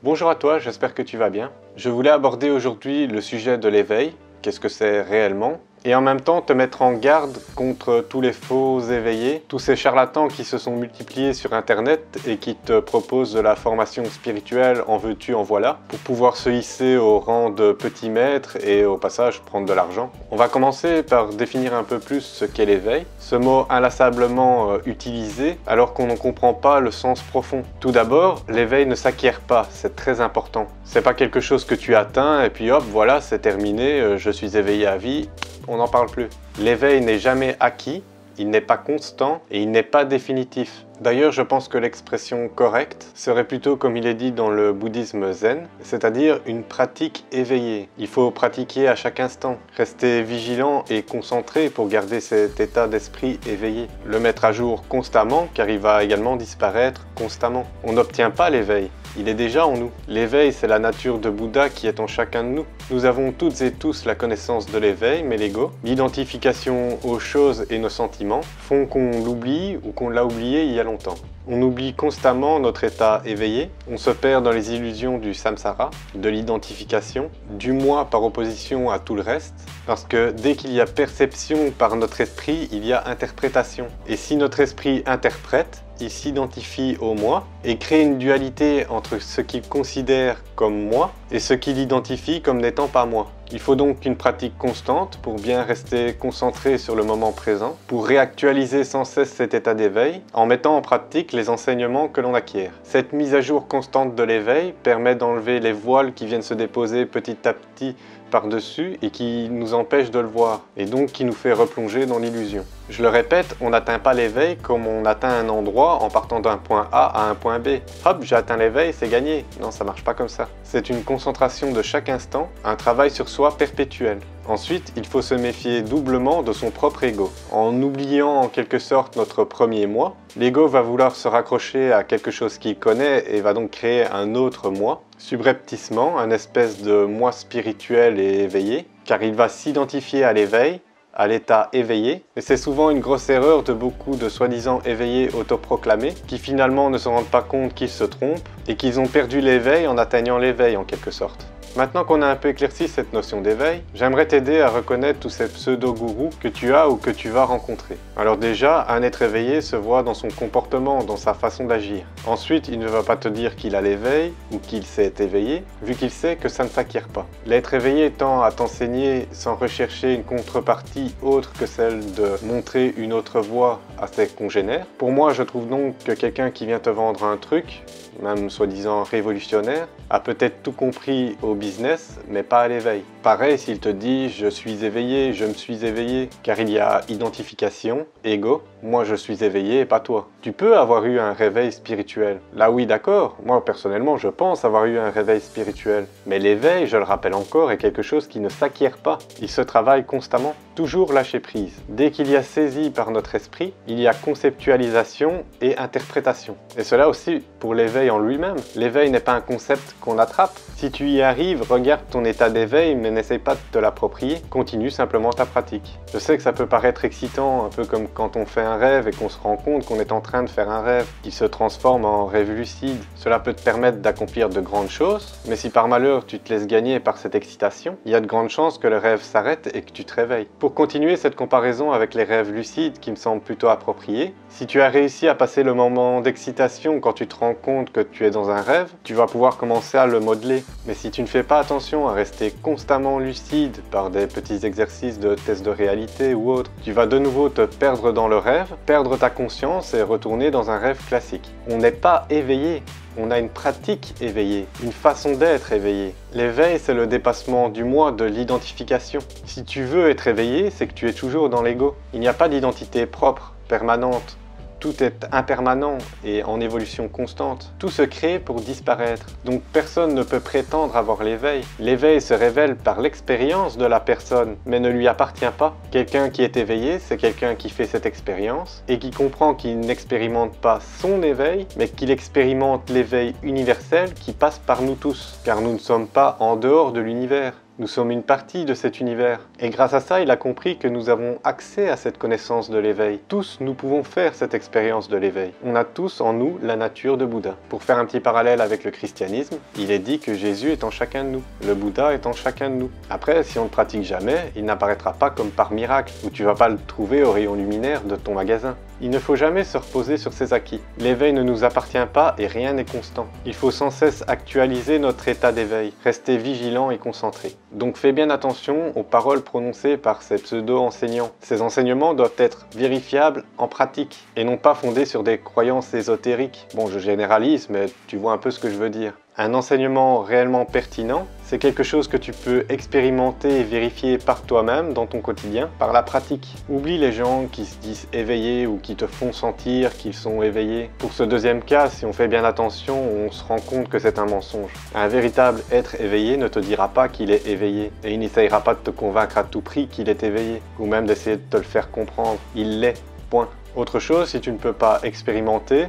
Bonjour à toi, j'espère que tu vas bien. Je voulais aborder aujourd'hui le sujet de l'éveil, qu'est-ce que c'est réellement, et en même temps te mettre en garde contre tous les faux éveillés, tous ces charlatans qui se sont multipliés sur internet et qui te proposent de la formation spirituelle en veux-tu, en voilà, pour pouvoir se hisser au rang de petit maître et au passage prendre de l'argent. On va commencer par définir un peu plus ce qu'est l'éveil, ce mot inlassablement utilisé alors qu'on ne comprend pas le sens profond. Tout d'abord, l'éveil ne s'acquiert pas, c'est très important. C'est pas quelque chose que tu atteins et puis hop, voilà, c'est terminé, je suis éveillé à vie. On n'en parle plus. L'éveil n'est jamais acquis, il n'est pas constant et il n'est pas définitif. D'ailleurs, je pense que l'expression correcte serait plutôt comme il est dit dans le bouddhisme zen, c'est-à-dire une pratique éveillée. Il faut pratiquer à chaque instant, rester vigilant et concentré pour garder cet état d'esprit éveillé. Le mettre à jour constamment car il va également disparaître constamment. On n'obtient pas l'éveil. Il est déjà en nous. L'éveil, c'est la nature de Bouddha qui est en chacun de nous. Nous avons toutes et tous la connaissance de l'éveil, mais l'ego, l'identification aux choses et nos sentiments font qu'on l'oublie ou qu'on l'a oublié il y a longtemps. On oublie constamment notre état éveillé, on se perd dans les illusions du samsara, de l'identification, du moi par opposition à tout le reste, parce que dès qu'il y a perception par notre esprit, il y a interprétation. Et si notre esprit interprète, il s'identifie au moi et crée une dualité entre ce qu'il considère comme moi et ce qu'il identifie comme n'étant pas moi. Il faut donc une pratique constante pour bien rester concentré sur le moment présent, pour réactualiser sans cesse cet état d'éveil en mettant en pratique les enseignements que l'on acquiert. Cette mise à jour constante de l'éveil permet d'enlever les voiles qui viennent se déposer petit à petit par-dessus et qui nous empêchent de le voir, et donc qui nous fait replonger dans l'illusion. Je le répète, on n'atteint pas l'éveil comme on atteint un endroit en partant d'un point A à un point B. Hop, j'ai atteint l'éveil, c'est gagné. Non, ça marche pas comme ça. C'est une concentration de chaque instant, un travail sur soi perpétuel. Ensuite, il faut se méfier doublement de son propre ego. En oubliant en quelque sorte notre premier moi, l'ego va vouloir se raccrocher à quelque chose qu'il connaît et va donc créer un autre moi, subrepticement, un espèce de moi spirituel et éveillé, car il va s'identifier à l'éveil, à l'état éveillé, et c'est souvent une grosse erreur de beaucoup de soi-disant éveillés autoproclamés qui finalement ne se rendent pas compte qu'ils se trompent et qu'ils ont perdu l'éveil en atteignant l'éveil en quelque sorte. Maintenant qu'on a un peu éclairci cette notion d'éveil, j'aimerais t'aider à reconnaître tous ces pseudo-gourous que tu as ou que tu vas rencontrer. Alors déjà, un être éveillé se voit dans son comportement, dans sa façon d'agir. Ensuite, il ne va pas te dire qu'il a l'éveil ou qu'il s'est éveillé, vu qu'il sait que ça ne s'acquiert pas. L'être éveillé tend à t'enseigner sans rechercher une contrepartie autre que celle de montrer une autre voie à ses congénères. Pour moi, je trouve donc que quelqu'un qui vient te vendre un truc, même soi-disant révolutionnaire, a peut-être tout compris au business, mais pas à l'éveil. Pareil s'il te dit « je suis éveillé, je me suis éveillé », car il y a identification, ego, moi je suis éveillé et pas toi. Tu peux avoir eu un réveil spirituel. Là oui, d'accord, moi personnellement je pense avoir eu un réveil spirituel. Mais l'éveil, je le rappelle encore, est quelque chose qui ne s'acquiert pas. Il se travaille constamment. Toujours lâcher prise. Dès qu'il y a saisie par notre esprit, il y a conceptualisation et interprétation. Et cela aussi pour l'éveil en lui-même. L'éveil n'est pas un concept qu'on attrape. Si tu y arrives, regarde ton état d'éveil, mais n'essaie pas de te l'approprier. Continue simplement ta pratique. Je sais que ça peut paraître excitant, un peu comme quand on fait un rêve et qu'on se rend compte qu'on est en train de faire un rêve, qui se transforme en rêve lucide. Cela peut te permettre d'accomplir de grandes choses, mais si par malheur tu te laisses gagner par cette excitation, il y a de grandes chances que le rêve s'arrête et que tu te réveilles. Pour continuer cette comparaison avec les rêves lucides qui me semblent plutôt appropriés, si tu as réussi à passer le moment d'excitation quand tu te rends compte que tu es dans un rêve, tu vas pouvoir commencer à le modeler. Mais si tu ne fais pas attention à rester constamment lucide par des petits exercices de test de réalité ou autre, tu vas de nouveau te perdre dans le rêve, perdre ta conscience et retourner dans un rêve classique. On n'est pas éveillé. On a une pratique éveillée, une façon d'être éveillé. L'éveil, c'est le dépassement du moi, de l'identification. Si tu veux être éveillé, c'est que tu es toujours dans l'ego. Il n'y a pas d'identité propre, permanente. Tout est impermanent et en évolution constante. Tout se crée pour disparaître. Donc personne ne peut prétendre avoir l'éveil. L'éveil se révèle par l'expérience de la personne, mais ne lui appartient pas. Quelqu'un qui est éveillé, c'est quelqu'un qui fait cette expérience et qui comprend qu'il n'expérimente pas son éveil, mais qu'il expérimente l'éveil universel qui passe par nous tous. Car nous ne sommes pas en dehors de l'univers. Nous sommes une partie de cet univers. Et grâce à ça, il a compris que nous avons accès à cette connaissance de l'éveil. Tous, nous pouvons faire cette expérience de l'éveil. On a tous en nous la nature de Bouddha. Pour faire un petit parallèle avec le christianisme, il est dit que Jésus est en chacun de nous. Le Bouddha est en chacun de nous. Après, si on ne le pratique jamais, il n'apparaîtra pas comme par miracle, ou tu vas pas le trouver au rayon luminaire de ton magasin. Il ne faut jamais se reposer sur ses acquis. L'éveil ne nous appartient pas et rien n'est constant. Il faut sans cesse actualiser notre état d'éveil, rester vigilant et concentré. Donc fais bien attention aux paroles prononcées par ces pseudo-enseignants. Ces enseignements doivent être vérifiables en pratique et non pas fondés sur des croyances ésotériques. Bon, je généralise, mais tu vois un peu ce que je veux dire. Un enseignement réellement pertinent, c'est quelque chose que tu peux expérimenter et vérifier par toi-même dans ton quotidien, par la pratique. Oublie les gens qui se disent éveillés ou qui te font sentir qu'ils sont éveillés. Pour ce deuxième cas, si on fait bien attention, on se rend compte que c'est un mensonge. Un véritable être éveillé ne te dira pas qu'il est éveillé, et il n'essayera pas de te convaincre à tout prix qu'il est éveillé, ou même d'essayer de te le faire comprendre. Il l'est, point. Autre chose, si tu ne peux pas expérimenter,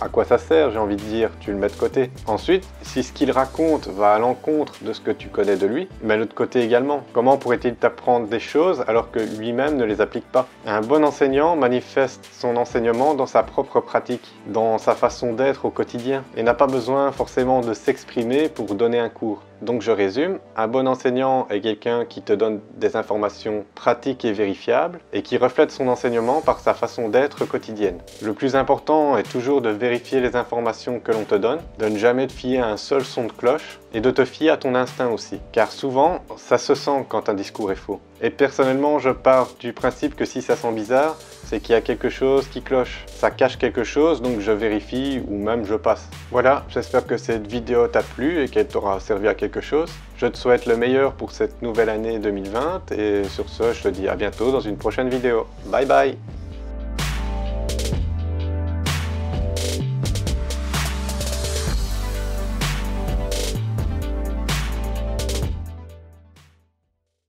à quoi ça sert, j'ai envie de dire, tu le mets de côté. Ensuite, si ce qu'il raconte va à l'encontre de ce que tu connais de lui, mets-le de côté également. Comment pourrait-il t'apprendre des choses alors que lui-même ne les applique pas? Un bon enseignant manifeste son enseignement dans sa propre pratique, dans sa façon d'être au quotidien, et n'a pas besoin forcément de s'exprimer pour donner un cours. Donc je résume, un bon enseignant est quelqu'un qui te donne des informations pratiques et vérifiables et qui reflète son enseignement par sa façon d'être quotidienne. Le plus important est toujours de vérifier les informations que l'on te donne, de ne jamais te fier à un seul son de cloche et de te fier à ton instinct aussi. Car souvent, ça se sent quand un discours est faux. Et personnellement, je pars du principe que si ça sent bizarre, c'est qu'il y a quelque chose qui cloche. Ça cache quelque chose, donc je vérifie ou même je passe. Voilà, j'espère que cette vidéo t'a plu et qu'elle t'aura servi à quelque chose. Je te souhaite le meilleur pour cette nouvelle année 2020 et sur ce, je te dis à bientôt dans une prochaine vidéo. Bye bye!